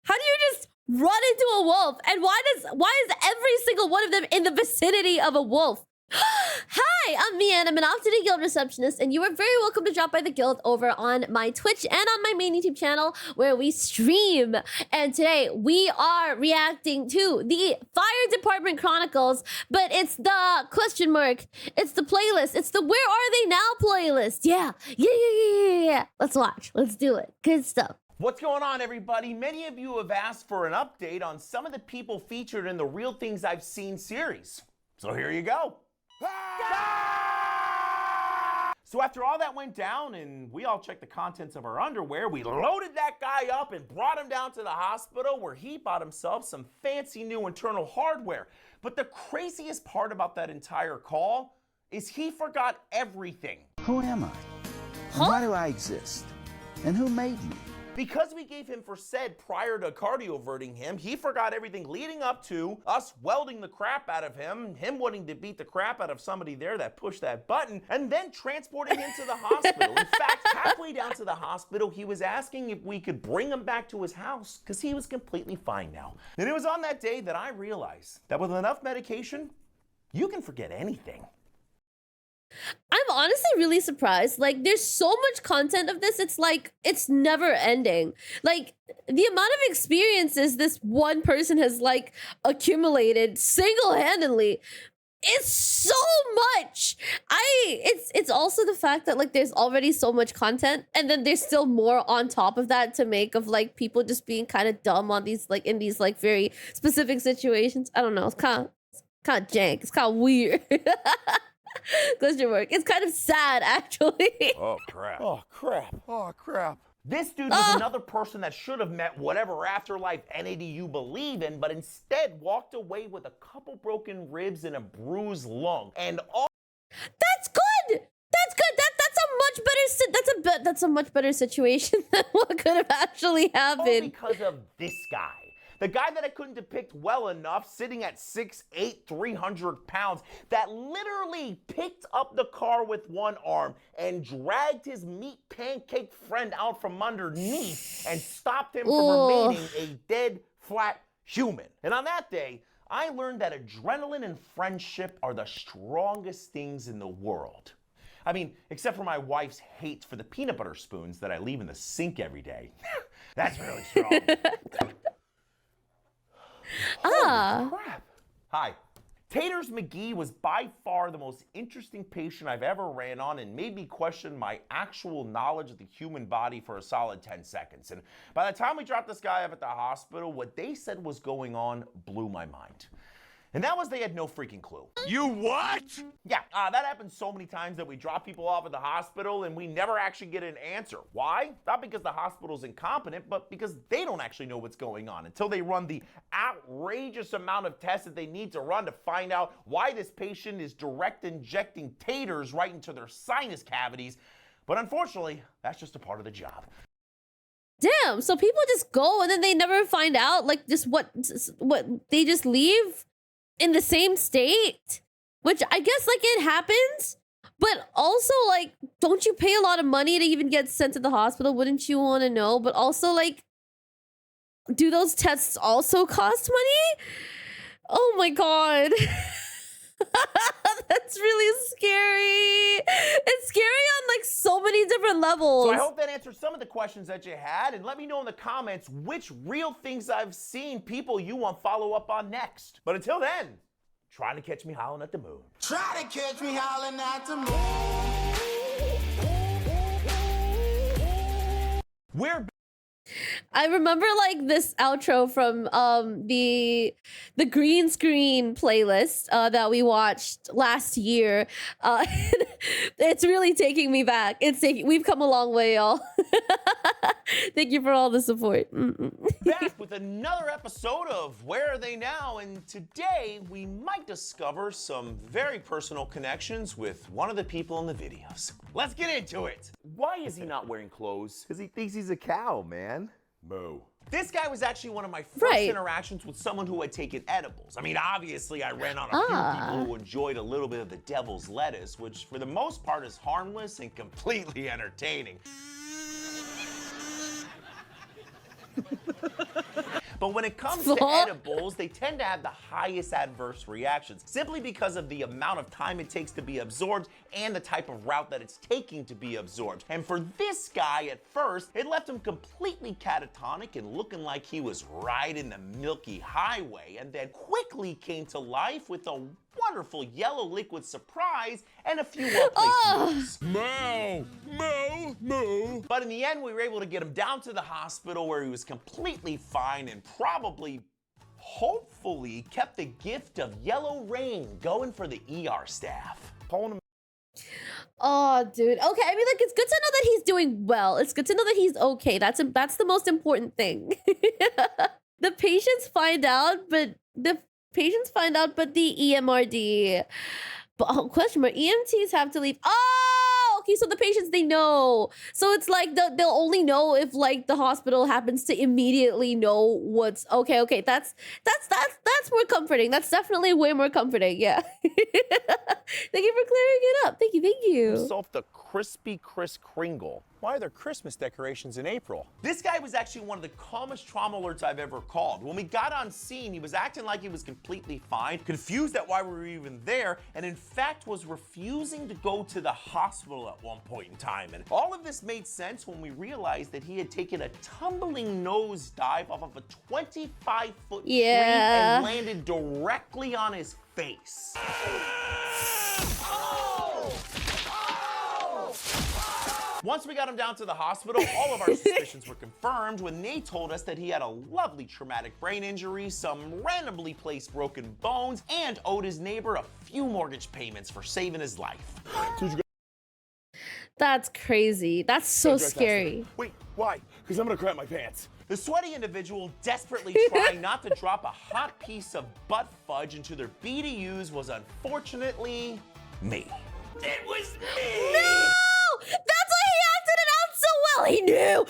How do you just run into a wolf? And why is every single one of them in the vicinity of a wolf? Hi, I'm Miya, and I'm an off-duty guild receptionist, and you are very welcome to drop by the guild over on my Twitch and on my main YouTube channel where we stream. And today we are reacting to the Fire Department Chronicles, but it's the question mark, it's the playlist, it's the Where Are They Now playlist. Yeah. Let's watch, let's do it. Good stuff. What's going on, everybody? Many of you have asked for an update on some of the people featured in the Real Things I've Seen series. So here you go. So after all that went down and we all checked the contents of our underwear, we loaded that guy up and brought him down to the hospital where he bought himself some fancy new internal hardware. But the craziest part about that entire call is he forgot everything. Who am I? And why do I exist? And who made me? Because we gave him for said prior to cardioverting him, he forgot everything leading up to us welding the crap out of him wanting to beat the crap out of somebody there that pushed that button, and then transporting him to the hospital. In fact, halfway down to the hospital, he was asking if we could bring him back to his house because he was completely fine now. And it was on that day that I realized that with enough medication, you can forget anything. I'm honestly really surprised. Like, there's so much content of this. It's like, it's never ending. Like, the amount of experiences this one person has like accumulated single-handedly is so much. It's also the fact that like there's already so much content and then there's still more on top of that to make of like people just being kind of dumb on these like in these like very specific situations. I don't know. It's kind of jank. It's kind of weird. Question mark. It's kind of sad, actually. Oh, crap. Oh, crap. Oh, crap. This dude was another person that should have met whatever afterlife entity you believe in, but instead walked away with a couple broken ribs and a bruised lung. And all... That's good! That's good! That's a much better situation than what could have actually happened. All because of this guy. The guy that I couldn't depict well enough, sitting at 6'8", 300 pounds, that literally picked up the car with one arm and dragged his meat pancake friend out from underneath and stopped him from remaining a dead, flat human. And on that day, I learned that adrenaline and friendship are the strongest things in the world. I mean, except for my wife's hate for the peanut butter spoons that I leave in the sink every day. That's really strong. Holy crap. Hi. Taters McGee was by far the most interesting patient I've ever ran on and made me question my actual knowledge of the human body for a solid 10 seconds. And by the time we dropped this guy up at the hospital, what they said was going on blew my mind. And that was they had no freaking clue. You what? Yeah, that happens so many times that we drop people off at the hospital and we never actually get an answer. Why? Not because the hospital's incompetent, but because they don't actually know what's going on until they run the outrageous amount of tests that they need to run to find out why this patient is direct injecting taters right into their sinus cavities. But unfortunately, that's just a part of the job. Damn, so people just go and then they never find out, like, just what they just leave in the same state, which I guess like it happens, but also like, don't you pay a lot of money to even get sent to the hospital? Wouldn't you want to know? But also like, do those tests also cost money? Oh my God. That's really scary. It's scary on like so many different levels. So I hope that answers some of the questions that you had, and let me know in the comments which Real Things I've Seen people you want follow up on next. But until then, try to catch me howling at the moon. Try to catch me howling at the moon. We're I remember like this outro from the green screen playlist that we watched last year. It's really taking me back. We've come a long way, y'all. Thank you for all the support. Back with another episode of Where Are They Now? And today we might discover some very personal connections with one of the people in the videos. Let's get into it. Why is he not wearing clothes? Because he thinks he's a cow, man. Moo. This guy was actually one of my first interactions with someone who had taken edibles. I mean, obviously I ran on a few people who enjoyed a little bit of the devil's lettuce, which for the most part is harmless and completely entertaining. But when it comes to edibles, they tend to have the highest adverse reactions, simply because of the amount of time it takes to be absorbed and the type of route that it's taking to be absorbed. And for this guy, at first, it left him completely catatonic and looking like he was riding the Milky Highway, and then quickly came to life with a wonderful yellow liquid surprise and a few well-placed moves. Moo! Moo! Moo! But in the end, we were able to get him down to the hospital where he was completely fine and probably, hopefully, kept the gift of yellow rain going for the ER staff. Pulling him. Oh, dude. Okay, I mean, like, it's good to know that he's doing well. It's good to know that he's okay. That's the most important thing. The patients find out, but the EMRD. But question mark, EMTs have to leave. Oh, okay, so the patients, they know. So it's like they'll only know if like the hospital happens to immediately know what's okay. That's more comforting. That's definitely way more comforting. Yeah. Thank you for clearing it up. Thank you. Himself the crispy Kris Kringle. Why are there Christmas decorations in April? This guy was actually one of the calmest trauma alerts I've ever called. When we got on scene, he was acting like he was completely fine, confused at why we were even there, and in fact was refusing to go to the hospital at one point in time. And all of this made sense when we realized that he had taken a tumbling nose dive off of a 25-foot tree and landed directly on his face. Once we got him down to the hospital, all of our suspicions were confirmed when they told us that he had a lovely traumatic brain injury, some randomly placed broken bones, and owed his neighbor a few mortgage payments for saving his life. That's crazy. That's so scary. Wait, why? Because I'm gonna crap my pants. The sweaty individual desperately trying not to drop a hot piece of butt fudge into their BDUs was unfortunately me. It was me! No! That's why he acted it out so well. He knew.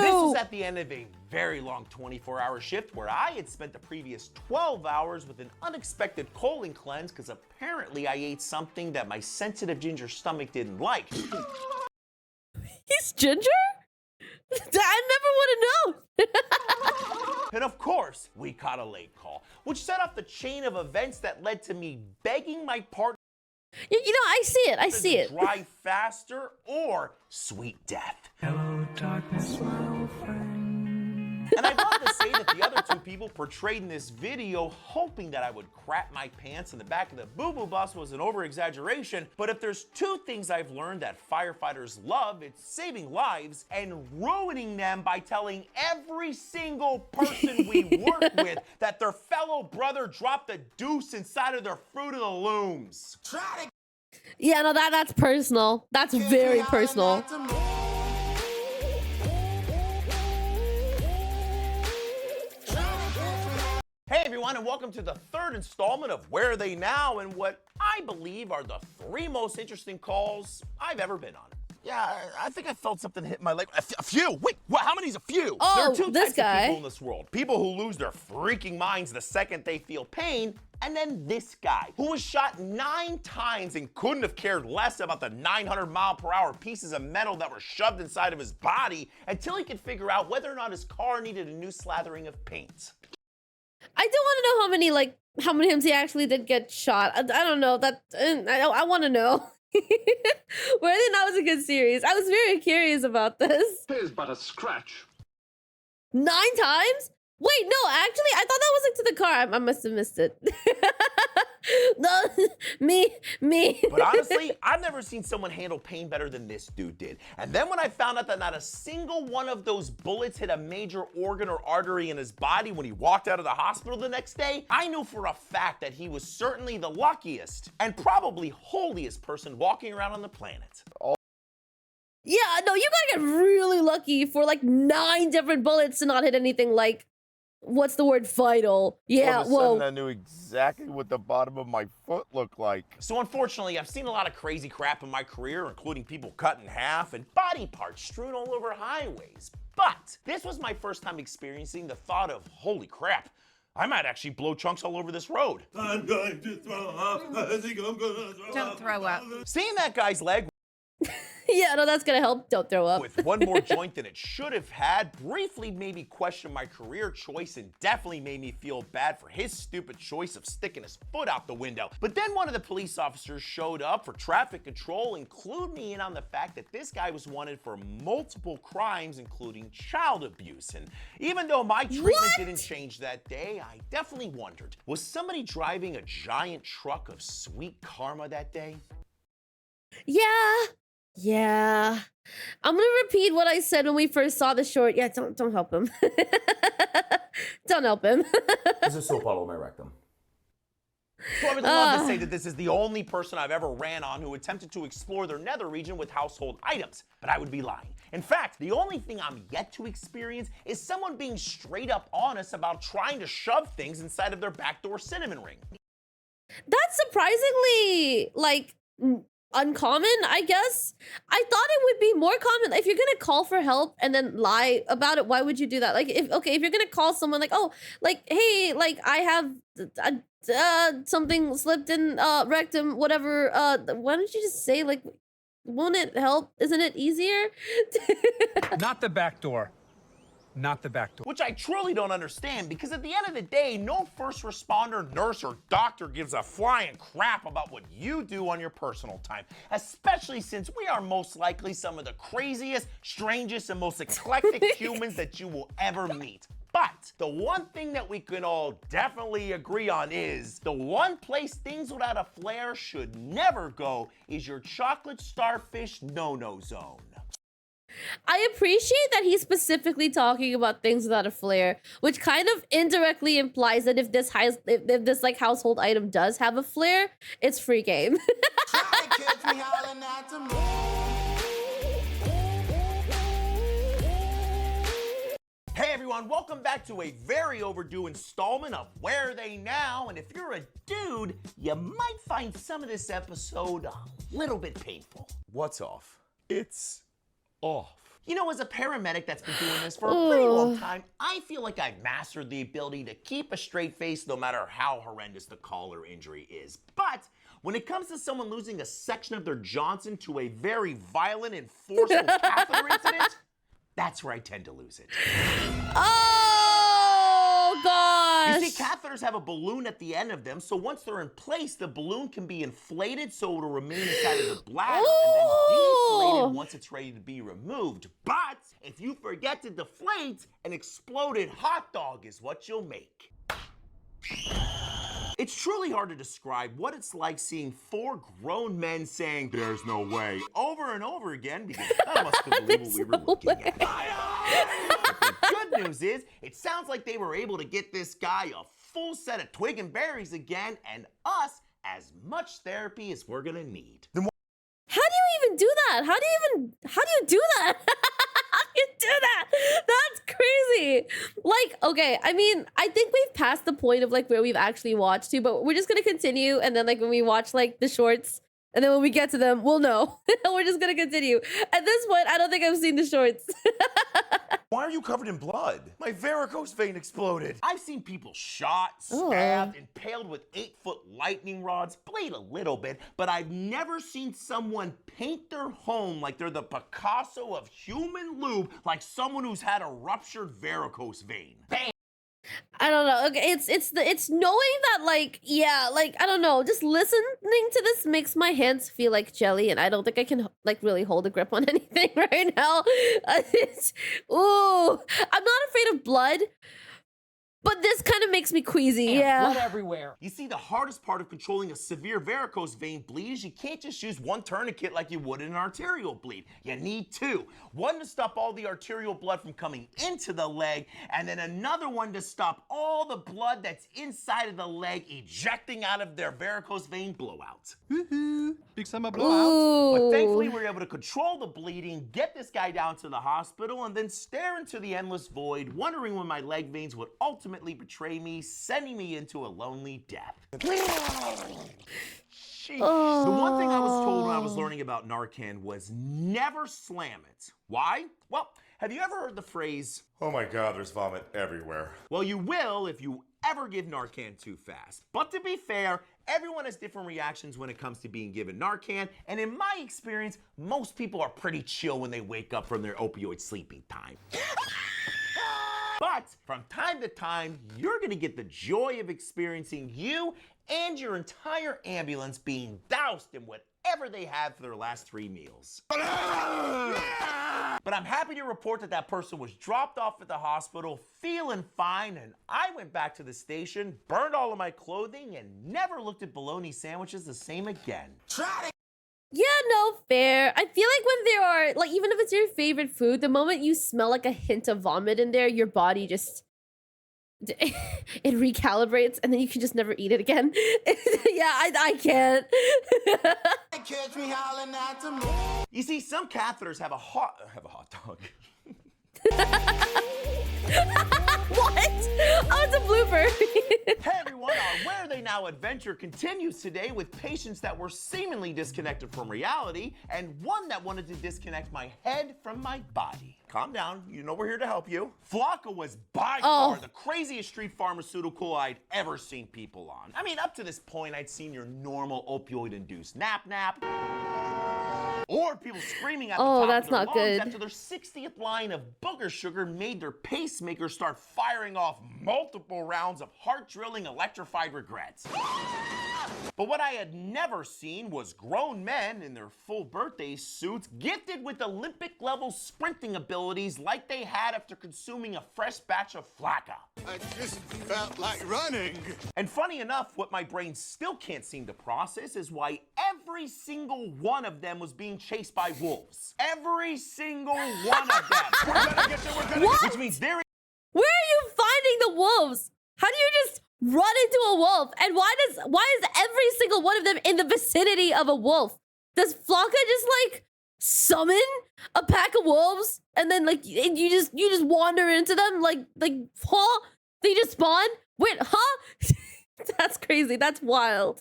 This was at the end of a very long 24-hour shift where I had spent the previous 12 hours with an unexpected colon cleanse because apparently I ate something that my sensitive ginger stomach didn't like. He's ginger? I never would have known. And of course, we caught a late call, which set off the chain of events that led to me begging my partner. You know, I see it. Drive faster or sweet death. Hello, darkness, my old friend. And I'd love to say that the other two people portrayed in this video hoping that I would crap my pants in the back of the boo-boo bus was an over-exaggeration, but if there's two things I've learned that firefighters love, it's saving lives and ruining them by telling every single person we work with that their fellow brother dropped a deuce inside of their Fruit of the Looms. Yeah, no, that's personal. That's very personal. Hey everyone, and welcome to the third installment of Where Are They Now, and what I believe are the three most interesting calls I've ever been on. Yeah, I think I felt something hit my leg. A few? Wait, how many's a few? Oh, there are two this types guy. of people in this world. People who lose their freaking minds the second they feel pain, and then this guy, who was shot 9 times and couldn't have cared less about the 900-mile-per-hour pieces of metal that were shoved inside of his body until he could figure out whether or not his car needed a new slathering of paint. I do want to know how many times he actually did get shot. I don't know. I want to know. Where They Now was a good series. I was very curious about this. It is but a scratch. 9 times? Wait, no, actually, I thought that was into the car. I must have missed it. No, me. But honestly, I've never seen someone handle pain better than this dude did. And then when I found out that not a single one of those bullets hit a major organ or artery in his body when he walked out of the hospital the next day, I knew for a fact that he was certainly the luckiest and probably holiest person walking around on the planet. Yeah, no, you gotta get really lucky for like 9 different bullets to not hit anything like, what's the word, vital? Yeah, All of a sudden, I knew exactly what the bottom of my foot looked like. So unfortunately, I've seen a lot of crazy crap in my career, including people cut in half and body parts strewn all over highways. But this was my first time experiencing the thought of, holy crap, I might actually blow chunks all over this road. I'm going to throw up. I think I'm gonna throw up. Don't throw up. Seeing that guy's leg Yeah, no, that's gonna help. Don't throw up. With one more joint than it should have had, briefly made me question my career choice and definitely made me feel bad for his stupid choice of sticking his foot out the window. But then one of the police officers showed up for traffic control and clued me in on the fact that this guy was wanted for multiple crimes, including child abuse. And even though my treatment didn't change that day, I definitely wondered, was somebody driving a giant truck of sweet karma that day? Yeah. I'm gonna repeat what I said when we first saw the short. Yeah, don't help him. Don't help him. There's a soap all over my rectum. So I would love to say that this is the only person I've ever ran on who attempted to explore their nether region with household items, but I would be lying. In fact, the only thing I'm yet to experience is someone being straight up honest about trying to shove things inside of their backdoor cinnamon ring. That's surprisingly, like, uncommon, I guess. I thought it would be more common. If you're gonna call for help and then lie about it, why would you do that? Like, if you're gonna call someone like, oh, like, hey, like, I have something slipped in rectum, whatever, why don't you just say, like, won't it help? Isn't it easier? Not the back door. Not the back door. Which I truly don't understand, because at the end of the day, no first responder, nurse, or doctor gives a flying crap about what you do on your personal time, especially since we are most likely some of the craziest, strangest, and most eclectic humans that you will ever meet. But the one thing that we can all definitely agree on is the one place things without a flair should never go is your chocolate starfish no-no zone. I appreciate that he's specifically talking about things without a flair, which kind of indirectly implies that if this like household item does have a flair, it's free game. Try to catch me hollering at the moon. Hey everyone, welcome back to a very overdue installment of Where Are They Now? And if you're a dude, you might find some of this episode a little bit painful. What's off? It's off. You know, as a paramedic that's been doing this for a pretty long time, I feel like I've mastered the ability to keep a straight face no matter how horrendous the call or injury is. But when it comes to someone losing a section of their Johnson to a very violent and forceful catheter incident, that's where I tend to lose it. Oh, gosh. You see, catheters have a balloon at the end of them, so once they're in place, the balloon can be inflated so it'll remain inside of the bladder and then deflated once it's ready to be removed. But if you forget to deflate, an exploded hot dog is what you'll make. It's truly hard to describe what it's like seeing four grown men saying, "There's no way," over and over again, because none of us could believe what we were looking at. But the good news is, it sounds like they were able to get this guy a full set of twig and berries again, and us as much therapy as we're gonna need. How do you even do that? How do you do that? How do you do that? That's crazy. Like, okay, I mean, I think we've passed the point of like where we've actually watched to, but we're just gonna continue, and then like when we watch like the shorts, and then when we get to them, we'll know. We're just gonna continue. At this point, I don't think I've seen the shorts. Why are you covered in blood? My varicose vein exploded. I've seen people shot, stabbed, impaled with 8-foot lightning rods, bleed a little bit, but I've never seen someone paint their home like they're the Picasso of human lube, like someone who's had a ruptured varicose vein. Bam! I don't know. Okay, it's knowing that, like, yeah, like, I don't know, just listening to this makes my hands feel like jelly, and I don't think I can like really hold a grip on anything right now. Ooh, I'm not afraid of blood, but this kind of makes me queasy. Yeah. Blood everywhere. You see, the hardest part of controlling a severe varicose vein bleed is you can't just use one tourniquet like you would in an arterial bleed. You need two. One to stop all the arterial blood from coming into the leg, and then another one to stop all the blood that's inside of the leg ejecting out of their varicose vein blowout. Woohoo! Big summer blowout. But thankfully, we were able to control the bleeding, get this guy down to the hospital, and then stare into the endless void, wondering when my leg veins would ultimately betray me, sending me into a lonely death. The one thing I was told when I was learning about Narcan was never slam it. Why? Well, Have you ever heard the phrase, Oh my God, there's vomit everywhere. well, you will if you ever give Narcan too fast. But to be fair, everyone has different reactions when it comes to being given Narcan, and in my experience, most people are pretty chill when they wake up from their opioid sleeping time. But from time to time, you're gonna get the joy of experiencing you and your entire ambulance being doused in whatever they had for their last 3 meals. But I'm happy to report that that person was dropped off at the hospital feeling fine, and I went back to the station, burned all of my clothing, and never looked at bologna sandwiches the same again. Yeah, no, fair. I feel like when there are, like, even if it's your favorite food, the moment you smell like a hint of vomit in there, your body just, it recalibrates, and then you can just never eat it again. Yeah, I can't. Catch me howling at the moon. You see, some catheters have a hot dog. What? Oh, it's a blooper. Hey everyone, our Where They Now adventure continues today with patients that were seemingly disconnected from reality and one that wanted to disconnect my head from my body. Calm down, you know we're here to help you. Flocka was by far the craziest street pharmaceutical I'd ever seen people on. I mean, up to this point, I'd seen your normal opioid-induced nap, or people screaming at the top that's of their not lungs good. after their 60th line of booger sugar made their pacemaker start firing off multiple rounds of heart-drilling electrified regrets. But what I had never seen was grown men in their full birthday suits gifted with Olympic-level sprinting abilities like they had after consuming a fresh batch of Flocka. I just felt like running. And funny enough, what my brain still can't seem to process is why every single one of them was being chased by wolves. Every single one of them. We're gonna get you, What? Which means there Where are you finding the wolves? How do you just run into a wolf? And why is every single one of them in the vicinity of a wolf? Does Flocka just like summon a pack of wolves and then like you just wander into them like huh? They just spawn? Wait, huh? That's crazy. That's wild.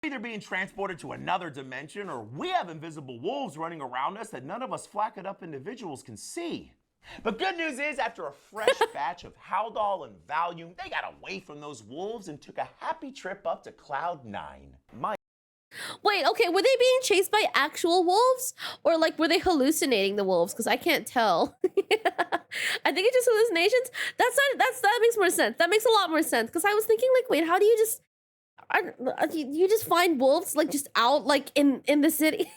either being transported to another dimension or we have invisible wolves running around us that none of us flaccid up individuals can see. But good news is, after a fresh batch of Haldol and Valium, they got away from those wolves and took a happy trip up to Cloud 9. Wait, okay, were they being chased by actual wolves? Or like, were they hallucinating the wolves? Because I can't tell. I think it's just hallucinations. That makes more sense. That makes a lot more sense. Because I was thinking like, wait, how do you just... you just find wolves like just out like in the city?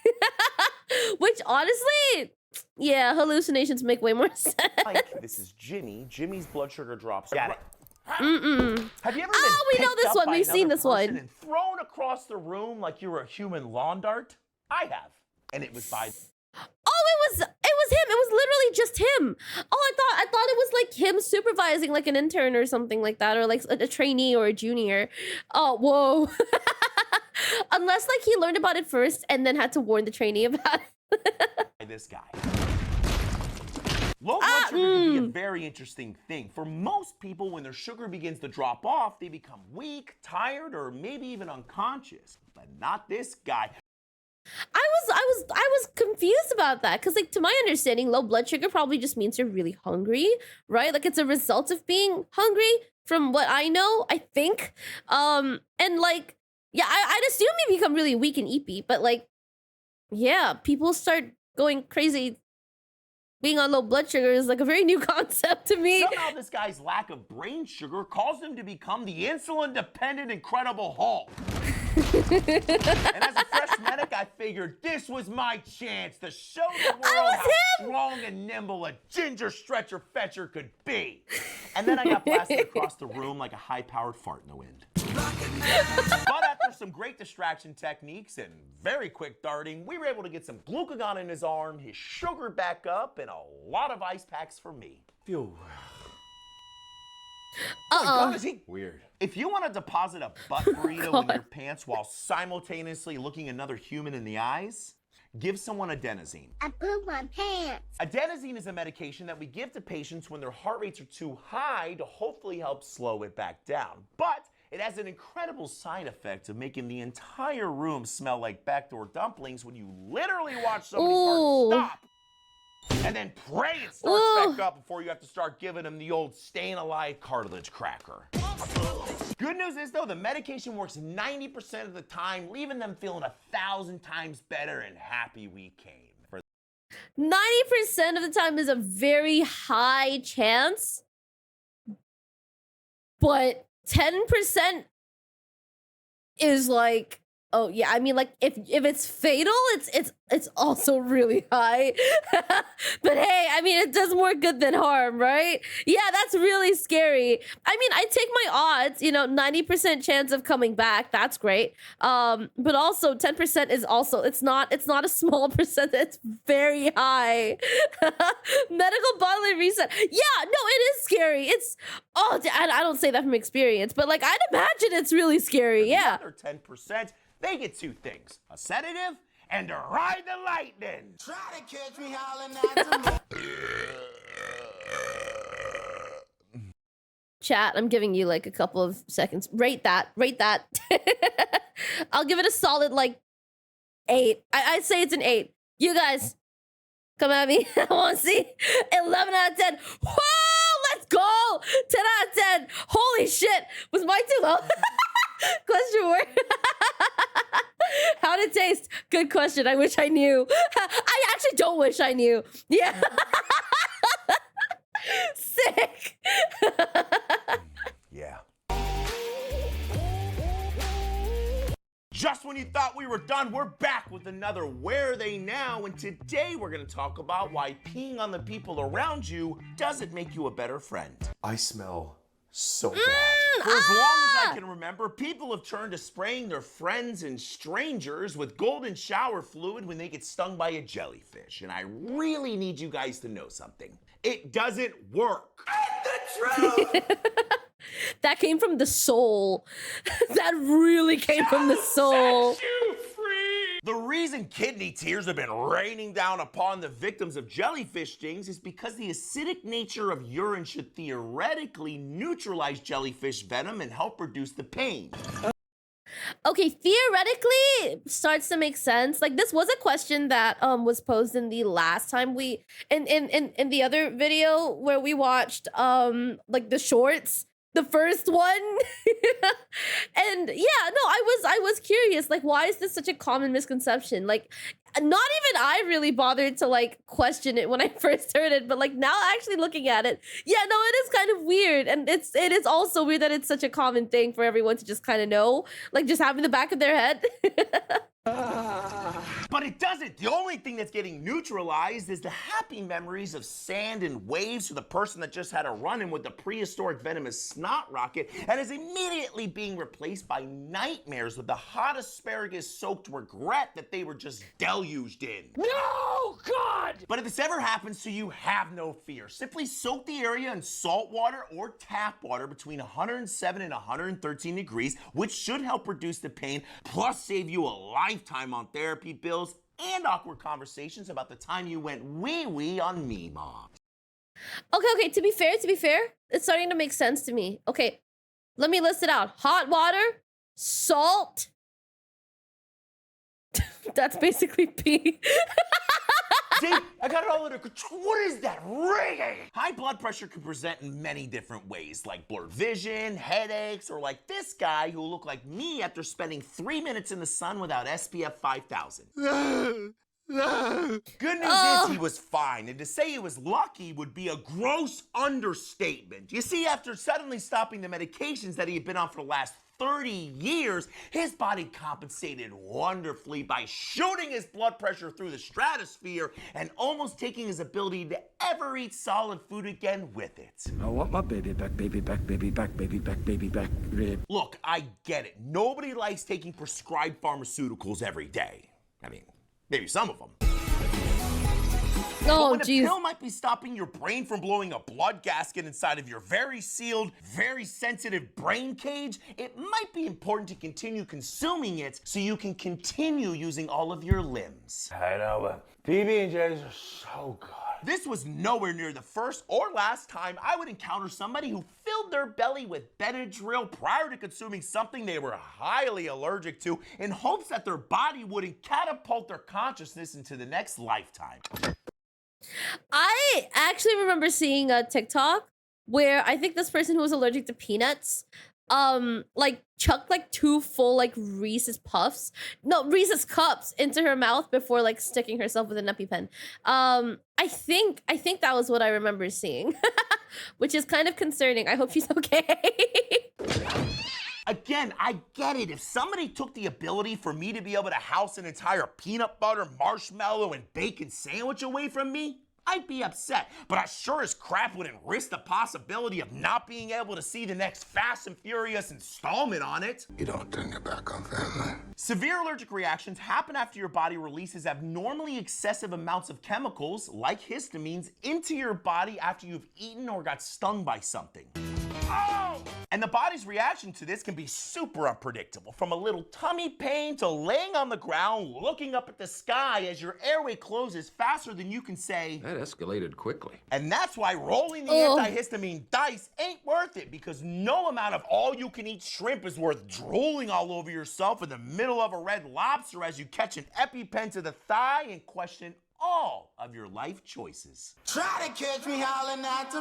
Which honestly... yeah, hallucinations make way more sense. Mike, this is Jimmy. Jimmy's blood sugar drops. Got it. Mm-mm. Have you ever been we know picked this up one. by We've seen another this one. person and thrown across the room like you were a human lawn dart? I have. And it was by... oh, it was him. It was literally just him. Oh, I thought it was like him supervising like an intern or something like that, or like a trainee or a junior. Oh, whoa. Unless like he learned about it first and then had to warn the trainee about it. this guy. Low blood sugar can be a very interesting thing. For most people, when their sugar begins to drop off, they become weak, tired, or maybe even unconscious. But not this guy. I was confused about that because, like, to my understanding, low blood sugar probably just means you're really hungry, right? Like, it's a result of being hungry, from what I know, I think. And like, yeah, I'd assume you become really weak and eepy, but like, yeah, people start going crazy. Being on low blood sugar is like a very new concept to me. Somehow this guy's lack of brain sugar caused him to become the insulin-dependent Incredible Hulk. And as a fresh medic, I figured this was my chance to show the world how strong and nimble a ginger stretcher fetcher could be. And then I got blasted across the room like a high-powered fart in the wind. But after some great distraction techniques and very quick darting, we were able to get some glucagon in his arm, his sugar back up, and a lot of ice packs for me. Phew. Oh my God, is he weird? If you want to deposit a butt burrito in your pants while simultaneously looking another human in the eyes, give someone adenosine. I pooped my pants. Adenosine is a medication that we give to patients when their heart rates are too high to hopefully help slow it back down. But it has an incredible side effect of making the entire room smell like backdoor dumplings when you literally watch somebody's heart stop And then pray it starts back up before you have to start giving them the old staying alive cartilage cracker. Good news is, though, the medication works 90% of the time, leaving them feeling 1,000 times better and happy we came. 90% of the time is a very high chance, but 10% is like, oh yeah, I mean, like if it's fatal, it's also really high. But hey, I mean, it does more good than harm, right? Yeah, that's really scary. I mean, I take my odds, 90% chance of coming back. That's great. But also 10% is also, it's not a small percent. It's very high. Medical bodily reset. Yeah, no, it is scary. I don't say that from experience, but like, I'd imagine it's really scary. Yeah. Another 10%. They get two things, a sedative and to ride the lightning. Try to catch me howling at Chat, I'm giving you like a couple of seconds. Rate that. I'll give it a solid like 8. I'd say it's an 8. You guys, come at me. I want to see 11 out of 10. Whoa, let's go. 10 out of 10. Holy shit. Was mine too low? Question mark. How'd it taste? Good question. I wish I knew. I actually don't wish I knew. Yeah. Sick. Yeah. Just when you thought we were done, we're back with another Where Are They Now? And today we're going to talk about why peeing on the people around you doesn't make you a better friend. I smell so bad. For as long as I can remember, people have turned to spraying their friends and strangers with golden shower fluid when they get stung by a jellyfish. And I really need you guys to know something. It doesn't work. And the truth! That came from the soul. That really came from the soul. Set you free! The reason kidney tears have been raining down upon the victims of jellyfish stings is because the acidic nature of urine should theoretically neutralize jellyfish venom and help reduce the pain. Okay, theoretically starts to make sense. Like this was a question that was posed in the last time in the other video where we watched like the shorts. The first one. And yeah, no, I was curious, like, why is this such a common misconception? Like, not even I really bothered to like question it when I first heard it, but like now actually looking at it, yeah, no, it is kind of weird. And it is also weird that it's such a common thing for everyone to just kind of know, like just have in the back of their head. But it doesn't. The only thing that's getting neutralized is the happy memories of sand and waves for the person that just had a run-in with the prehistoric venomous snot rocket and is immediately being replaced by nightmares with the hot asparagus-soaked regret that they were just deluged in. No, God! But if this ever happens to you, have no fear. Simply soak the area in salt water or tap water between 107 and 113 degrees, which should help reduce the pain, plus save you a lifetime on therapy bills and awkward conversations about the time you went wee-wee on me, Mom. Okay, to be fair, it's starting to make sense to me. Okay, let me list it out. Hot water, salt. That's basically pee. See, I got it all under control. What is that ringing? High blood pressure can present in many different ways, like blurred vision, headaches, or like this guy who looked like me after spending 3 minutes in the sun without SPF 5000. Good news is he was fine, and to say he was lucky would be a gross understatement. You see, after suddenly stopping the medications that he had been on for the last 30 years, his body compensated wonderfully by shooting his blood pressure through the stratosphere and almost taking his ability to ever eat solid food again with it. I want my baby back, baby back, baby back, baby back, baby back, rib. Look, I get it. Nobody likes taking prescribed pharmaceuticals every day. I mean, maybe some of them. Oh, when a geez. pill might be stopping your brain from blowing a blood gasket inside of your very sealed, very sensitive brain cage, it might be important to continue consuming it so you can continue using all of your limbs. I know, but PB&Js are so good. This was nowhere near the first or last time I would encounter somebody who filled their belly with Benadryl prior to consuming something they were highly allergic to in hopes that their body wouldn't catapult their consciousness into the next lifetime. I actually remember seeing a TikTok where I think this person who was allergic to peanuts, like chucked like 2 full like Reese's cups into her mouth before like sticking herself with an EpiPen. I think that was what I remember seeing, which is kind of concerning. I hope she's okay. Again, I get it. If somebody took the ability for me to be able to house an entire peanut butter, marshmallow, and bacon sandwich away from me, I'd be upset. But I sure as crap wouldn't risk the possibility of not being able to see the next Fast and Furious installment on it. You don't turn your back on family. Severe allergic reactions happen after your body releases abnormally excessive amounts of chemicals, like histamines, into your body after you've eaten or got stung by something. Oh! And the body's reaction to this can be super unpredictable, from a little tummy pain to laying on the ground looking up at the sky as your airway closes faster than you can say. That escalated quickly. And that's why rolling the antihistamine dice ain't worth it, because no amount of all-you-can-eat shrimp is worth drooling all over yourself in the middle of a Red Lobster as you catch an EpiPen to the thigh and question all of your life choices. Try to catch me howling at the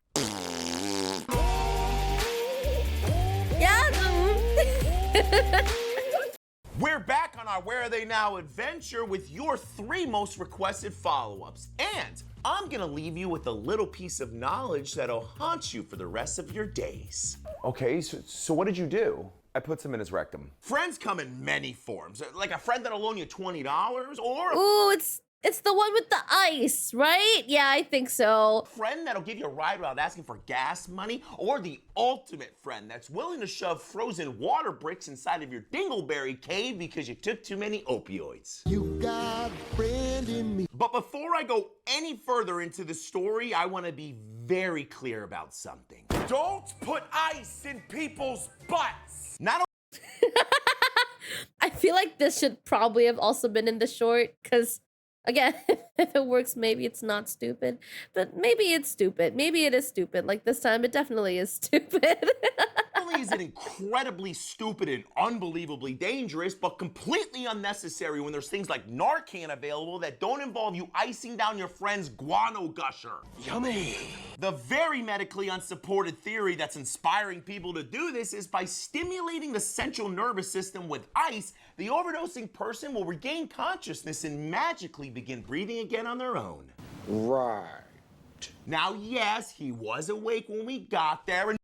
We're back on our Where Are They Now adventure with your 3 most requested follow-ups. And I'm gonna leave you with a little piece of knowledge that'll haunt you for the rest of your days. Okay, so what did you do? I put some in his rectum. Friends come in many forms. Like a friend that'll loan you $20, or Ooh, it's the one with the ice, right? Yeah, I think so. a friend that'll give you a ride without asking for gas money, or the ultimate friend that's willing to shove frozen water bricks inside of your dingleberry cave because you took too many opioids. You got a friend in me. But before I go any further into the story, I want to be very clear about something. Don't put ice in people's butts. Not I feel like this should probably have also been in the short, because again, if it works, maybe it's not stupid, but maybe it's stupid. Maybe it is stupid. Like this time, it definitely is stupid. only is it incredibly stupid and unbelievably dangerous, but completely unnecessary when there's things like Narcan available that don't involve you icing down your friend's guano gusher. Yummy. The very medically unsupported theory that's inspiring people to do this is by stimulating the central nervous system with ice, the overdosing person will regain consciousness and magically begin breathing again on their own. Right. Now, yes, he was awake when we got there, and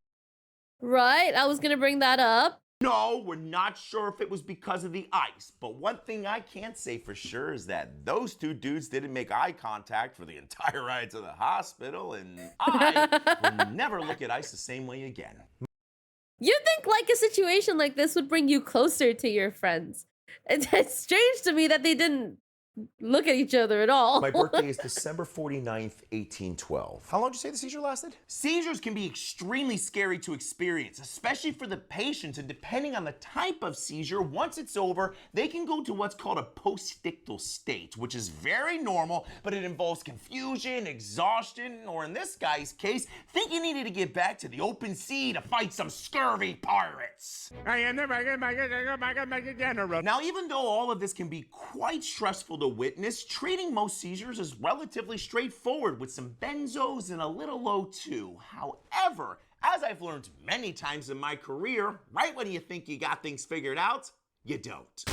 Right, I was gonna bring that up. no, we're not sure if it was because of the ice, but one thing I can't say for sure is that those two dudes didn't make eye contact for the entire ride to the hospital, and I will never look at ice the same way again. You'd think like a situation like this would bring you closer to your friends. It's strange to me that they didn't look at each other at all. My birthday is December 49th, 1812. How long did you say the seizure lasted? Seizures can be extremely scary to experience, especially for the patient, and depending on the type of seizure, once it's over, they can go to what's called a postictal state, which is very normal, but it involves confusion, exhaustion, or in this guy's case, think he needed to get back to the open sea to fight some scurvy pirates. Now, even though all of this can be quite stressful to witness, treating most seizures is relatively straightforward with some benzos and a little O2. However, as I've learned many times in my career, right when you think you got things figured out, you don't.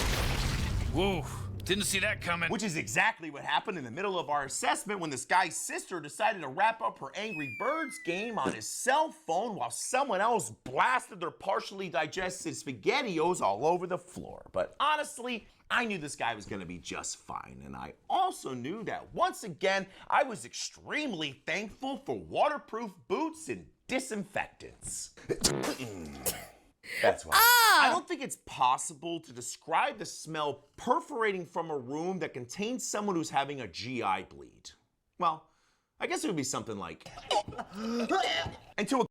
Whoa, didn't see that coming. Which is exactly what happened in the middle of our assessment when this guy's sister decided to wrap up her Angry Birds game on his cell phone while someone else blasted their partially digested SpaghettiOs all over the floor. But honestly, I knew this guy was gonna be just fine, and I also knew that once again, I was extremely thankful for waterproof boots and disinfectants. That's why. I don't think it's possible to describe the smell perforating from a room that contains someone who's having a GI bleed. Well, I guess it would be something like, and to a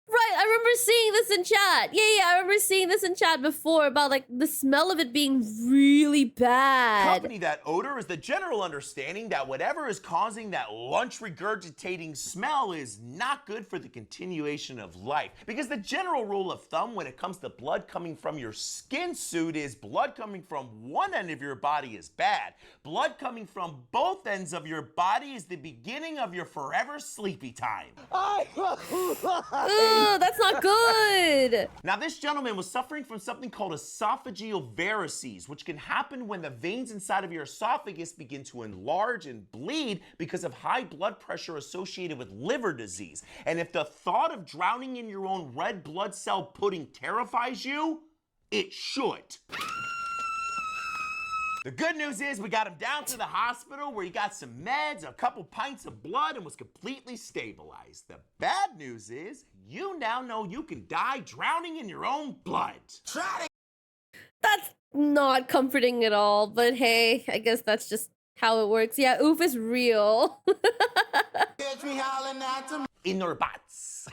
Right, I remember seeing this in chat. Yeah, I remember seeing this in chat before about like the smell of it being really bad. Accompany that odor is the general understanding that whatever is causing that lunch regurgitating smell is not good for the continuation of life. Because the general rule of thumb when it comes to blood coming from your skin suit is blood coming from one end of your body is bad. Blood coming from both ends of your body is the beginning of your forever sleepy time. Ugh, that's not good. Now, this gentleman was suffering from something called esophageal varices, which can happen when the veins inside of your esophagus begin to enlarge and bleed because of high blood pressure associated with liver disease. And if the thought of drowning in your own red blood cell pudding terrifies you, it should. The good news is we got him down to the hospital where he got some meds, a couple pints of blood, and was completely stabilized. The bad news is you now know you can die drowning in your own blood. That's not comforting at all, but hey, I guess that's just how it works. Yeah, oof is real. Catch me howling at the In your butts.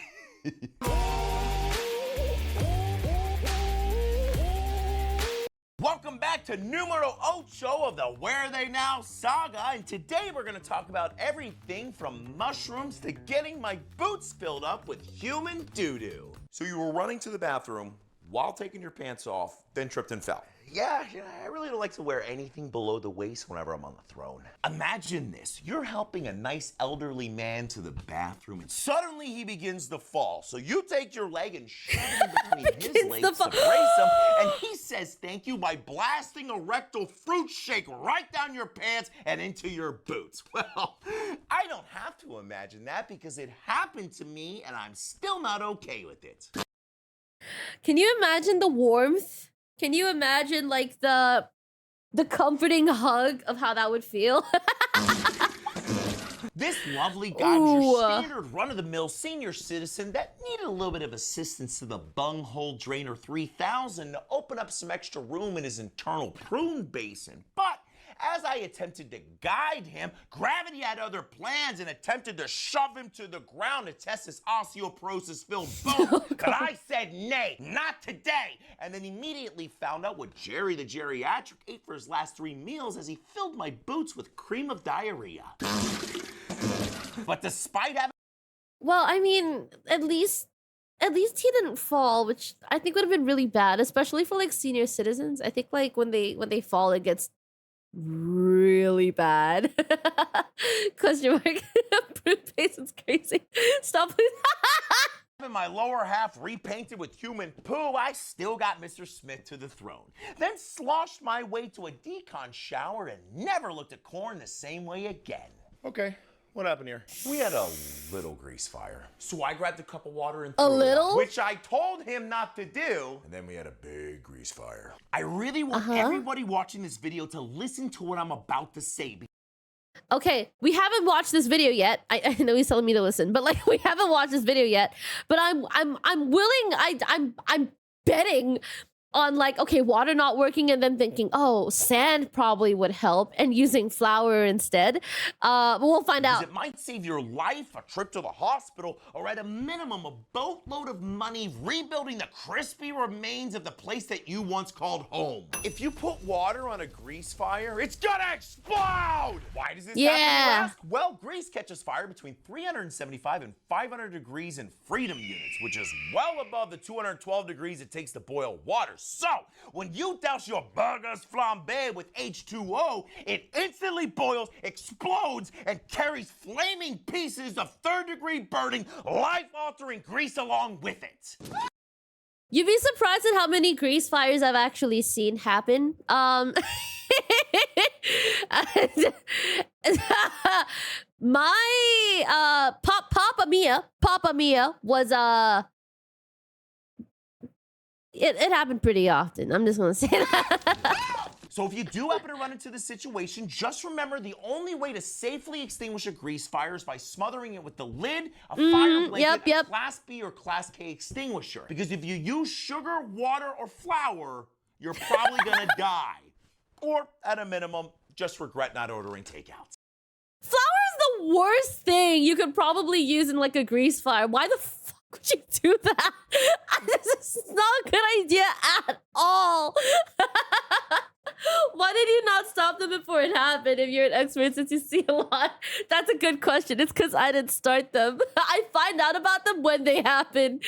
Welcome back to numero 8 of the Where Are They Now saga, and today we're going to talk about everything from mushrooms to getting my boots filled up with human doo-doo. So you were running to the bathroom while taking your pants off, then tripped and fell. Yeah, I really don't like to wear anything below the waist whenever I'm on the throne. Imagine this. You're helping a nice elderly man to the bathroom, and suddenly he begins to fall. So you take your leg and shove it in between his legs to brace him, and he says thank you by blasting a rectal fruit shake right down your pants and into your boots. Well, I don't have to imagine that because it happened to me, and I'm still not okay with it. Can you imagine the warmth? Can you imagine like the comforting hug of how that would feel? This lovely guy was your standard run-of-the-mill senior citizen that needed a little bit of assistance to the bunghole drainer 3000 to open up some extra room in his internal prune basin. But as I attempted to guide him, gravity had other plans and attempted to shove him to the ground to test his osteoporosis-filled bones. But I said, nay, not today. And then immediately found out what Jerry the geriatric ate for his last 3 meals as he filled my boots with cream of diarrhea. But despite having... Well, I mean, at least he didn't fall, which I think would have been really bad, especially for like senior citizens. I think like when they fall, it gets really bad. Question mark. Brute patient's crazy. Stop please. Having my lower half repainted with human poo, I still got Mr. Smith to the throne. Then sloshed my way to a decon shower and never looked at corn the same way again. Okay, what happened here? We had a little grease fire. So I grabbed a cup of water and A threw it little? up, which I told him not to do. And then we had a big grease fire. I really want everybody watching this video to listen to what I'm about to say. Okay, we haven't watched this video yet. I know he's telling me to listen, but like we haven't watched this video yet. But I'm willing. I'm betting on like, okay, water not working, and then thinking, oh, sand probably would help, and using flour instead. But we'll find out. It might save your life, a trip to the hospital, or at a minimum, a boatload of money rebuilding the crispy remains of the place that you once called home. If you put water on a grease fire, it's gonna explode! Why does this happen, Yeah. you ask? Well, grease catches fire between 375 and 500 degrees in freedom units, which is well above the 212 degrees it takes to boil water. So, when you douse your burgers flambe with H2O, it instantly boils, explodes, and carries flaming pieces of third-degree burning, life-altering grease along with it. You'd be surprised at how many grease fires I've actually seen happen. My Papa Miya was it happened pretty often. I'm just gonna say that. So if you do happen to run into this situation, just remember the only way to safely extinguish a grease fire is by smothering it with the lid, a fire blanket, a Class B or Class K extinguisher. Because if you use sugar, water, or flour, you're probably gonna die. Or at a minimum, just regret not ordering takeout. Flour is the worst thing you could probably use in like a grease fire. Why the fuck would you do that? This is not a good idea at all. Why did you not stop them before it happened if you're an expert since you see a lot? That's a good question. It's because I didn't start them. I find out about them when they happen.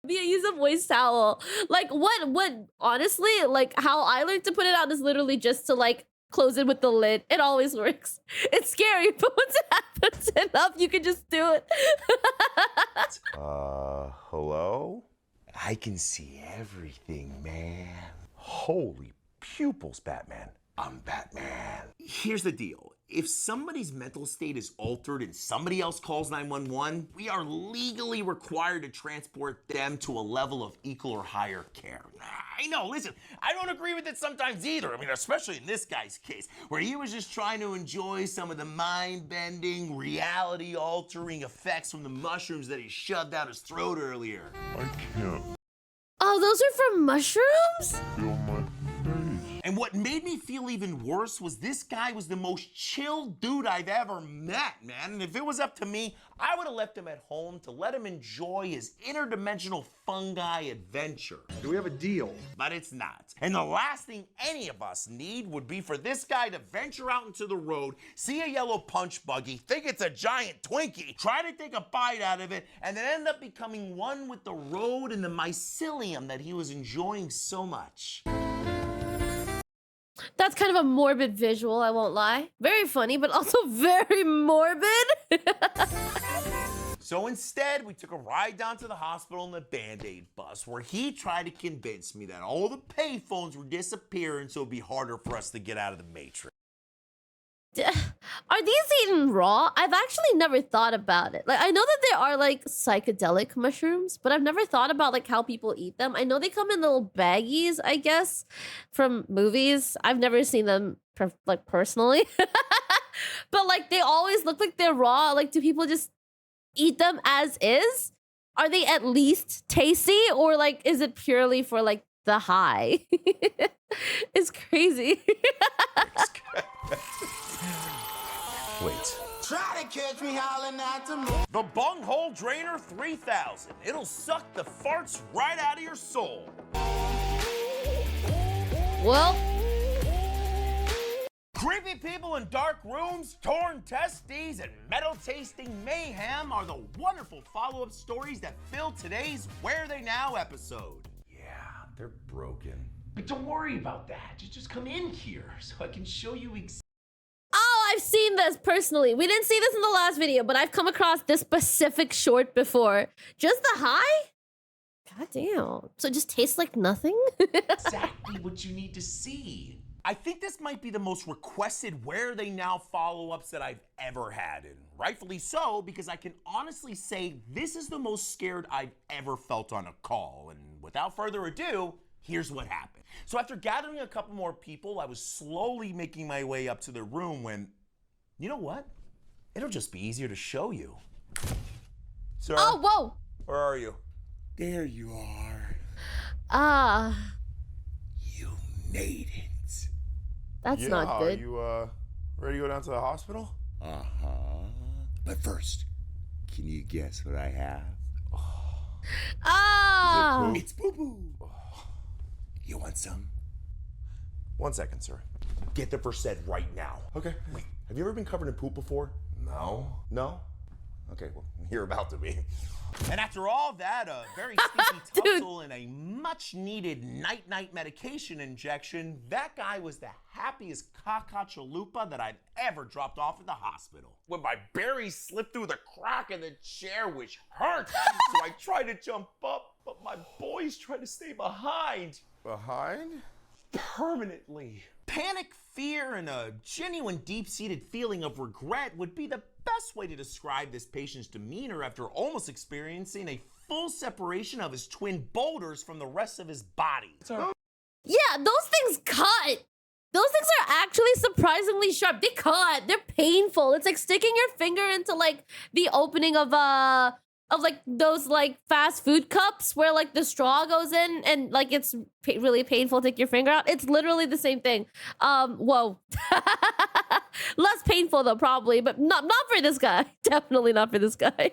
Miya, use a voice towel. Like, what, honestly, like, how I learned to put it out is literally just to, like, close it with the lid. It always works. It's scary, but once it happens enough, you can just do it. Hello? I can see everything, man. Holy pupils, Batman. I'm Batman. Here's the deal. If somebody's mental state is altered and somebody else calls 911, we are legally required to transport them to a level of equal or higher care. I know, listen, I don't agree with it sometimes either. I mean, especially in this guy's case, where he was just trying to enjoy some of the mind-bending, reality-altering effects from the mushrooms that he shoved down his throat earlier. I can't Oh, those are from mushrooms? feel my face. And what made me feel even worse was this guy was the most chill dude I've ever met, man. And if it was up to me, I would have left him at home to let him enjoy his interdimensional fungi adventure. Do we have a deal? But it's not. And the last thing any of us need would be for this guy to venture out into the road, see a yellow punch buggy, think it's a giant Twinkie, try to take a bite out of it, and then end up becoming one with the road and the mycelium that he was enjoying so much. That's kind of a morbid visual, I won't lie. Very funny, but also very morbid. So instead, we took a ride down to the hospital in the Band-Aid bus, where he tried to convince me that all the payphones were disappearing, so it'd be harder for us to get out of the Matrix. Are these eaten raw? I've actually never thought about it. Like, I know that there are like psychedelic mushrooms, but I've never thought about like how people eat them. I know they come in little baggies, I guess, from movies. I've never seen them like personally, but like they always look like they're raw. Like, do people just eat them as is? Are they at least tasty, or like is it purely for like the high? It's crazy. Wait. Try to catch me howling at the moon. The Bunghole Drainer 3000. It'll suck the farts right out of your soul. Well, Creepy people in dark rooms, torn testes, and metal-tasting mayhem are the wonderful follow-up stories that fill today's Where They Now episode. Yeah, they're broken. But don't worry about that. Just come in here so I can show you exactly. oh, I've seen this personally. We didn't see this in the last video, but I've come across this specific short before. Just the high? God damn. So it just tastes like nothing? Exactly what you need to see. I think this might be the most requested Where They Now follow-ups that I've ever had, and rightfully so, because I can honestly say this is the most scared I've ever felt on a call. And without further ado, here's what happened. So after gathering a couple more people, I was slowly making my way up to the room when, you know what? It'll just be easier to show you. Sir? Oh, whoa. Where are you? There you are. Ah, You made it. that's not good. You, ready to go down to the hospital? Uh-huh. But first, can you guess what I have? Ah, It's boo-boo. You want some? 1 second, sir. Get the Versed right now. Okay. Wait, have you ever been covered in poop before? No. No? Okay, well, you're about to be. And after all that, a very stinky tussle and a much-needed night-night medication injection, that guy was the happiest caca-chalupa that I'd ever dropped off at the hospital. When my berries slipped through the crack in the chair, which hurt, so I tried to jump up, but my boys tried to stay behind. Behind? Permanently. Panic, fear, and a genuine deep-seated feeling of regret would be the best way to describe this patient's demeanor after almost experiencing a full separation of his twin boulders from the rest of his body. yeah, those things cut. Those things are actually surprisingly sharp. They cut. They're painful. It's like sticking your finger into like the opening of like those like fast food cups where like the straw goes in and like it's really painful to take your finger out. It's literally the same thing. Whoa. Less painful though, probably, but not for this guy. Definitely not for this guy.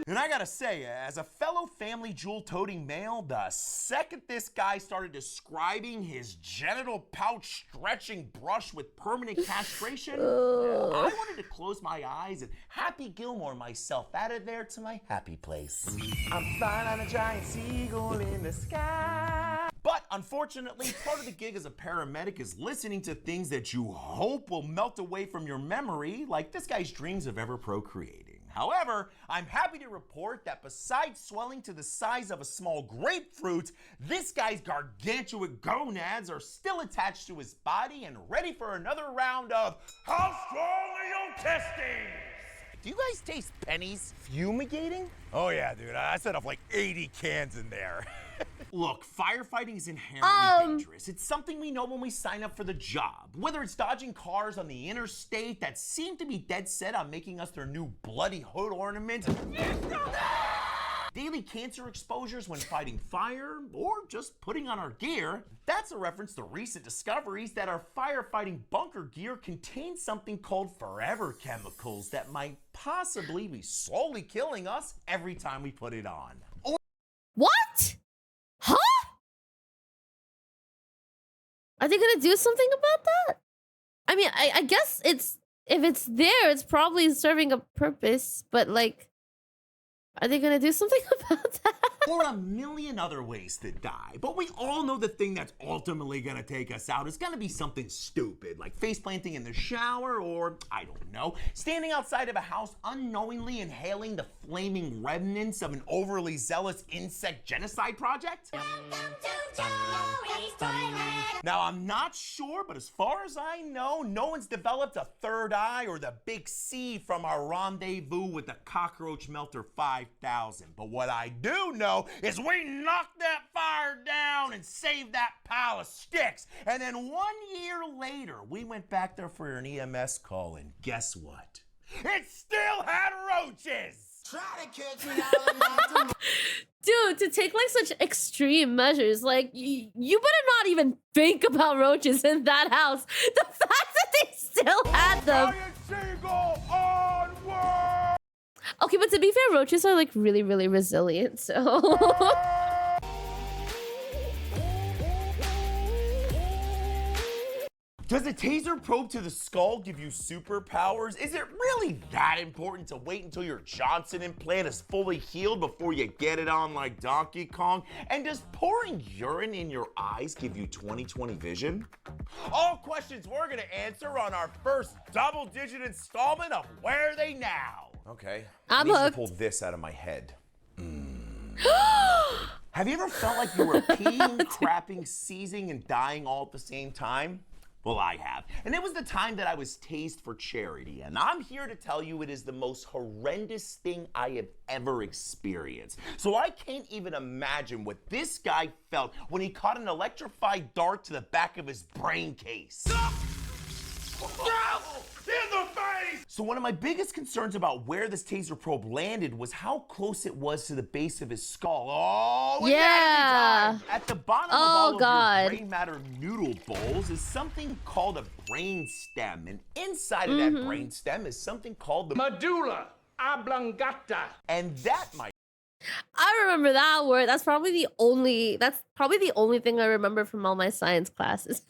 And I gotta say, as a fellow family jewel-toting male, the second this guy started describing his genital pouch stretching brush with permanent castration, I wanted to close my eyes and Happy Gilmore myself out of there to my happy place. I'm flying on a giant seagull in the sky. But unfortunately, part of the gig as a paramedic is listening to things that you hope will melt away from your memory, like this guy's dreams of ever procreating. However, I'm happy to report that besides swelling to the size of a small grapefruit, this guy's gargantuan gonads are still attached to his body and ready for another round of How Strong Are Your Testes? Do you guys taste pennies fumigating? Oh yeah, dude, I set up like 80 cans in there. Look, firefighting is inherently dangerous. It's something we know when we sign up for the job. Whether it's dodging cars on the interstate that seem to be dead set on making us their new bloody hood ornament, daily cancer exposures when fighting fire, or just putting on our gear. That's a reference to recent discoveries that our firefighting bunker gear contains something called forever chemicals that might possibly be slowly killing us every time we put it on. What? Huh? Are they gonna do something about that? I mean, I guess if it's there, it's probably serving a purpose, but like, are they gonna do something about that? Or a million other ways to die. But we all know the thing that's ultimately gonna take us out is gonna be something stupid, like face planting in the shower, or, I don't know, standing outside of a house unknowingly inhaling the flaming remnants of an overly zealous insect genocide project. Now, I'm not sure, but as far as I know, no one's developed a third eye or the big C from our rendezvous with the cockroach melter 5000. But what I do know is we knocked that fire down and saved that pile of sticks. And then 1 year later, we went back there for an EMS call, and guess what? It still had roaches! Try to catch me howling. Dude, to take like such extreme measures, like you better not even think about roaches in that house. The fact that they still had them. Okay, but to be fair, roaches are like really, really resilient, so. Does a taser probe to the skull give you superpowers? Is it really that important to wait until your Johnson implant is fully healed before you get it on like Donkey Kong? And does pouring urine in your eyes give you 20/20 vision? All questions we're gonna answer on our first double-digit installment of Where Are They Now? Okay. I'm I need hooked. to pull this out of my head. Have you ever felt like you were peeing, crapping, seizing, and dying all at the same time? Well, I have. And it was the time that I was tased for charity. And I'm here to tell you it is the most horrendous thing I have ever experienced. So I can't even imagine what this guy felt when he caught an electrified dart to the back of his brain case. In the face! So one of my biggest concerns about where this taser probe landed was how close it was to the base of his skull. Oh, Yeah. at the bottom of all of your gray matter noodle bowls is something called a brain stem, and inside of that brain stem is something called the Medulla oblongata. and that, my I remember that word. That's probably the only thing I remember from all my science classes.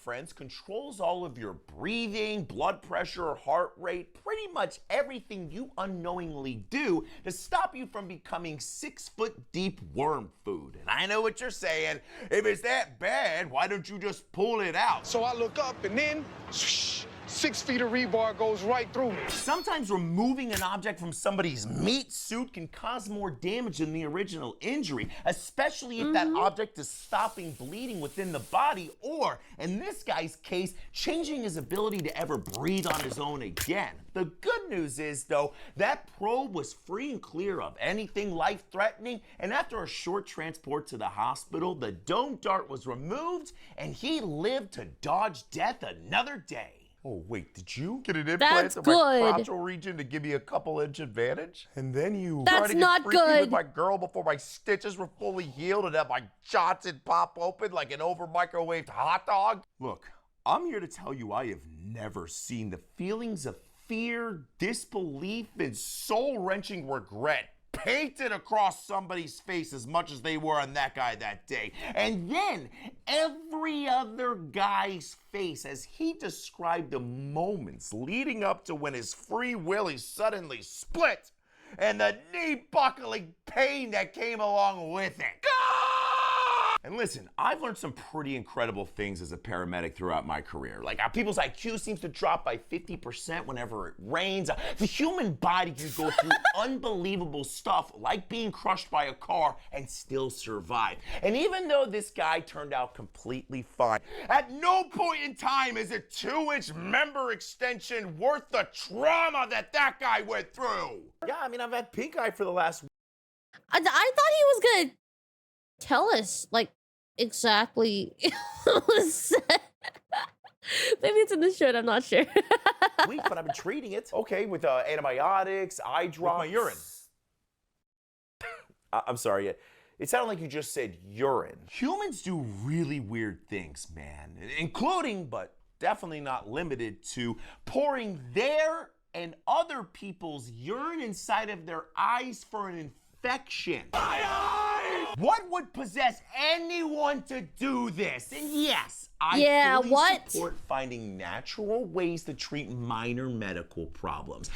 friends, controls all of your breathing, blood pressure, heart rate, pretty much everything you unknowingly do to stop you from becoming 6-foot-deep worm food. And I know what you're saying. If it's that bad, why don't you just pull it out? So I look up and then, 6 feet of rebar goes right through me. Sometimes removing an object from somebody's meat suit can cause more damage than the original injury, especially if that object is stopping bleeding within the body, or, in this guy's case, changing his ability to ever breathe on his own again. The good news is, though, that probe was free and clear of anything life-threatening, and after a short transport to the hospital, the dome dart was removed, and he lived to dodge death another day. Oh, wait, did you get an implant That's in my good. crotchal region to give me a couple-inch advantage? And then you That's tried to get not freaky good. with my girl before my stitches were fully healed and have my Johnson pop open like an over-microwaved hot dog? Look, I'm here to tell you I have never seen the feelings of fear, disbelief, and soul-wrenching regret painted across somebody's face as much as they were on that guy that day. And then every other guy's face as he described the moments leading up to when his free willy suddenly split and the knee-buckling pain that came along with it. And listen, I've learned some pretty incredible things as a paramedic throughout my career. Like how people's IQ seems to drop by 50% whenever it rains. The human body can go through unbelievable stuff like being crushed by a car and still survive. And even though this guy turned out completely fine, at no point in time is a 2-inch member extension worth the trauma that guy went through. Yeah, I mean, I've had pink eye for the last... I thought he was gonna tell us, like, exactly what was said. Maybe it's in the shirt, I'm not sure. week, but I've been treating it. Okay, with antibiotics, eye drops. With my urine. I'm sorry, it sounded like you just said urine. Humans do really weird things, man, including, but definitely not limited to, pouring their and other people's urine inside of their eyes for an infection. My eye! What would possess anyone to do this? And yes, I fully support finding natural ways to treat minor medical problems.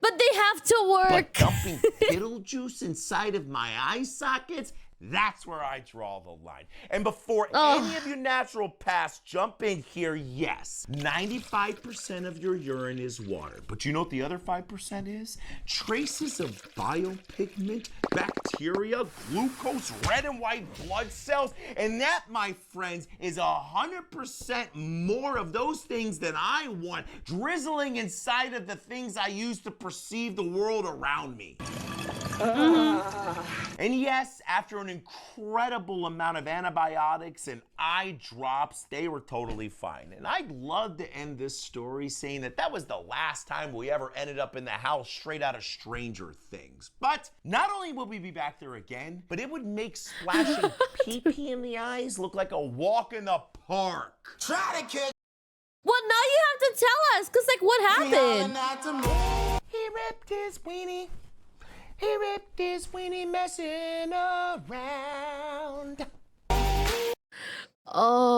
But they have to work. But dumping fiddle juice inside of my eye sockets, that's where I draw the line. And before any of you naturopaths jump in here, yes, 95% of your urine is water. But you know what the other 5% is? Traces of biopigment, bacteria, glucose, red and white blood cells. And that, my friends, is 100% more of those things than I want drizzling inside of the things I use to perceive the world around me. And yes, after an incredible amount of antibiotics and eye drops, they were totally fine. And I'd love to end this story saying that was the last time we ever ended up in the house straight out of Stranger Things. But not only would we be back there again, but it would make splashing pee-pee in the eyes look like a walk in the park. Try to kid. Well, now you have to tell us, because, like, what happened? He ripped his weenie. He ripped his weenie messing around. Oh.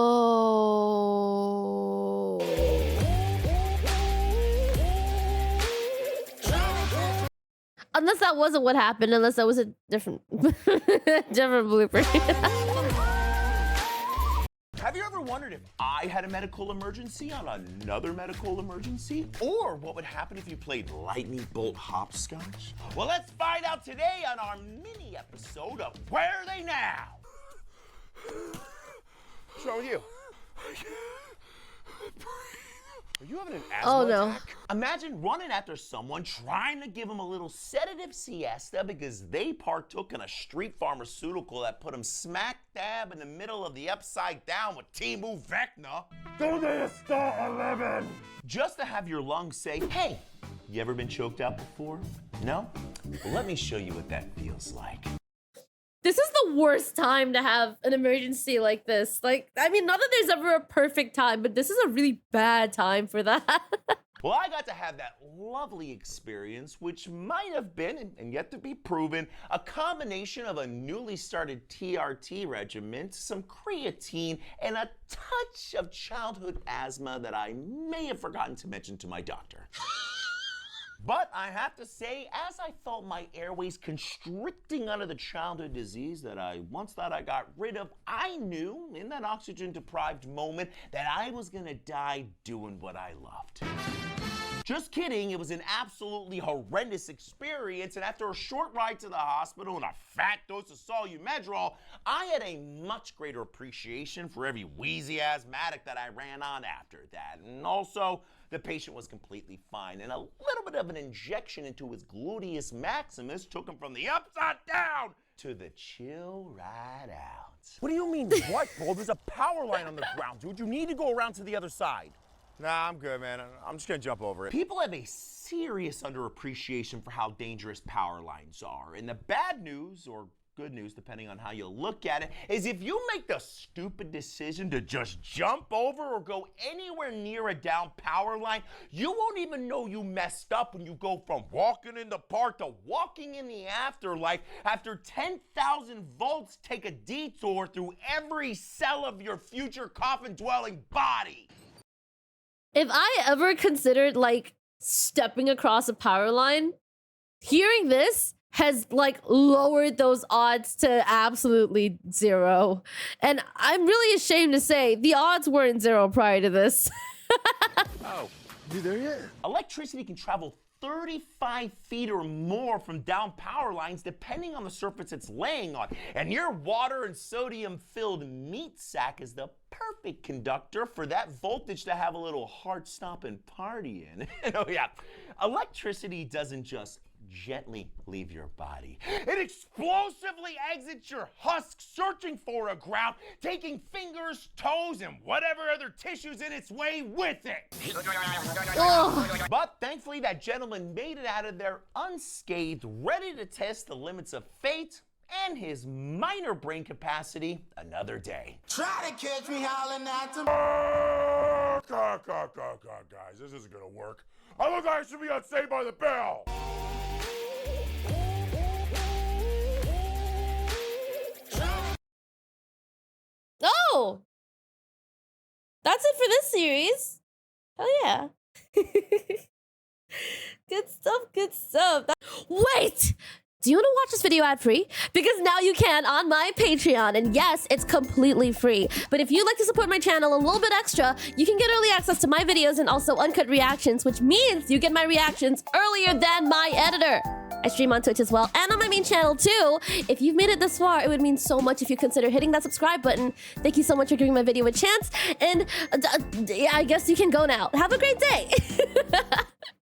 Unless that wasn't what happened, unless that was a different blooper. Have you ever wondered if I had a medical emergency on another medical emergency? Or what would happen if you played lightning bolt hopscotch? Well, let's find out today on our mini episode of Where Are They Now? What's wrong with you? Are you having an asthma attack? Imagine running after someone trying to give them a little sedative siesta because they partook in a street pharmaceutical that put them smack dab in the middle of the upside down with Timu Vecna. Do they start 11? Just to have your lungs say, hey, you ever been choked out before? No? Well, let me show you what that feels like. This is the worst time to have an emergency like this. Like, I mean, not that there's ever a perfect time, but this is a really bad time for that. Well, I got to have that lovely experience, which might have been, and yet to be proven, a combination of a newly started TRT regimen, some creatine, and a touch of childhood asthma that I may have forgotten to mention to my doctor. But I have to say, as I felt my airways constricting under the childhood disease that I once thought I got rid of, I knew in that oxygen-deprived moment that I was gonna die doing what I loved. Just kidding, it was an absolutely horrendous experience, and after a short ride to the hospital and a fat dose of Solumedrol, I had a much greater appreciation for every wheezy asthmatic that I ran on after that. And also, the patient was completely fine, and a little bit of an injection into his gluteus maximus took him from the upside down to the chill right out. What do you mean, what, bro? There's a power line on the ground, dude. You need to go around to the other side. Nah, I'm good, man. I'm just gonna jump over it. People have a serious underappreciation for how dangerous power lines are. And the bad news, or good news, depending on how you look at it, is if you make the stupid decision to just jump over or go anywhere near a down power line, you won't even know you messed up when you go from walking in the park to walking in the afterlife after 10,000 volts take a detour through every cell of your future coffin-dwelling body. If I ever considered like stepping across a power line, hearing this has like lowered those odds to absolutely 0. And I'm really ashamed to say the odds weren't 0 prior to this. Oh, you there yet? Electricity can travel 35 feet or more from down power lines depending on the surface it's laying on. And your water and sodium filled meat sack is the perfect conductor for that voltage to have a little heart-stopping party in. And oh yeah, electricity doesn't just gently leave your body. It explosively exits your husk, searching for a ground, taking fingers, toes, and whatever other tissues in its way with it. But thankfully, that gentleman made it out of there unscathed, ready to test the limits of fate and his minor brain capacity another day. Try to catch me howling at the Guys, this isn't gonna work. I look like I should be on Saved by the Bell. Oh! That's it for this series. Hell yeah. Good stuff, good stuff. Wait! Do you want to watch this video ad-free? Because now you can on my Patreon. And yes, it's completely free. But if you'd like to support my channel a little bit extra, you can get early access to my videos and also uncut reactions, which means you get my reactions earlier than my editor. I stream on Twitch as well and on my main channel too. If you've made it this far, it would mean so much if you consider hitting that subscribe button. Thank you so much for giving my video a chance. And yeah, I guess you can go now. Have a great day.